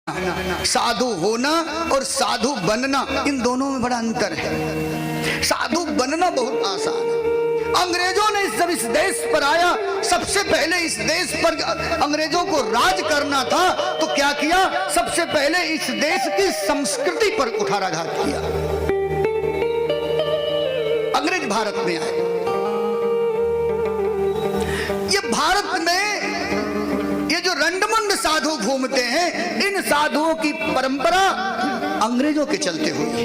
साधु होना और साधु बनना, इन दोनों में बड़ा अंतर है। साधु बनना बहुत आसान है। अंग्रेजों ने जब इस देश पर आया, सबसे पहले इस देश पर अंग्रेजों को राज करना था, तो क्या किया? सबसे पहले इस देश की संस्कृति पर कुठाराघात किया। अंग्रेज भारत में आए, ये भारत में ये जो रंडमुंड साधु घूमते हैं, इन साधुओं की परंपरा अंग्रेजों के चलते हुई है।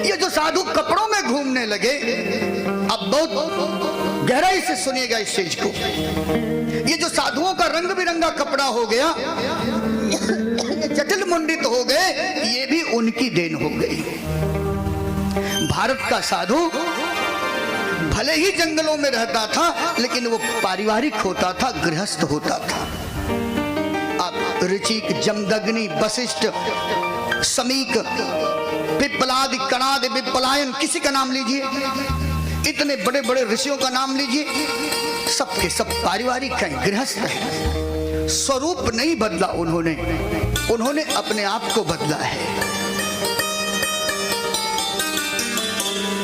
ये जो साधु कपड़ों में घूमने लगे, अब बहुत गहराई से सुनिएगा इस चीज को, ये जो साधुओं का रंग बिरंगा कपड़ा हो गया, जटिल मुंडित हो गए, ये भी उनकी देन हो गई। भारत का साधु भले ही जंगलों में रहता था, लेकिन वो पारिवारिक होता था, गृहस्थ होता था। आप ऋचिक, जमदग्नि, वशिष्ठ, समीक, पिप्पलादि, कणादि, विप्पलायन, किसी का नाम लीजिए, इतने बड़े बड़े ऋषियों का नाम लीजिए, सबके सब पारिवारिक हैं, गृहस्थ हैं। स्वरूप नहीं बदला उन्होंने अपने आप को बदला है।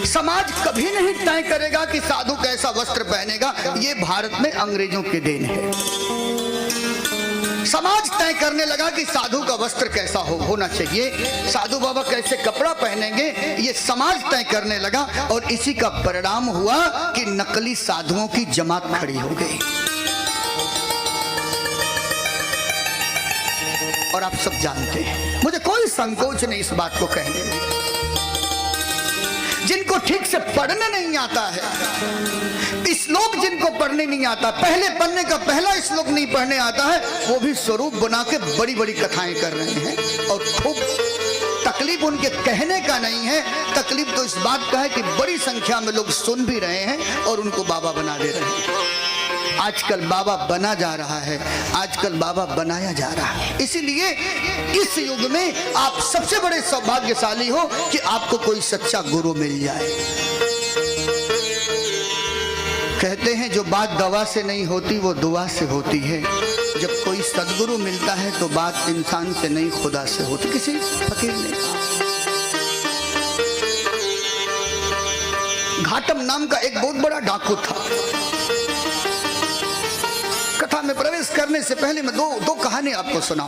समाज कभी नहीं तय करेगा कि साधु कैसा वस्त्र पहनेगा, ये भारत में अंग्रेजों के देन है। समाज तय करने लगा कि साधु का वस्त्र कैसा होना चाहिए, साधु बाबा कैसे कपड़ा पहनेंगे, ये समाज तय करने लगा। और इसी का परिणाम हुआ कि नकली साधुओं की जमात खड़ी हो गई। और आप सब जानते हैं, मुझे कोई संकोच नहीं इस बात को कहने में, जिनको ठीक से पढ़ने नहीं आता है, श्लोक जिनको पढ़ने नहीं आता, पहले पढ़ने का पहला श्लोक नहीं पढ़ने आता है, वो भी स्वरूप बना के बड़ी बड़ी कथाएं कर रहे हैं। और खूब तकलीफ उनके कहने का नहीं है, तकलीफ तो इस बात का है कि बड़ी संख्या में लोग सुन भी रहे हैं और उनको बाबा बना दे रहे हैं। आजकल बाबा बना जा रहा है, आजकल बाबा बनाया जा रहा है। इसीलिए इस युग में आप सबसे बड़े सौभाग्यशाली हो कि आपको कोई सच्चा गुरु मिल जाए। कहते हैं जो बात दवा से नहीं होती वो दुआ से होती है। जब कोई सदगुरु मिलता है तो बात इंसान से नहीं, खुदा से होती। किसी फकीर ने कहा, घाटम नाम का एक बहुत बड़ा डाकू था। कथा में प्रवेश करने से पहले मैं दो कहानी आपको सुनाऊं।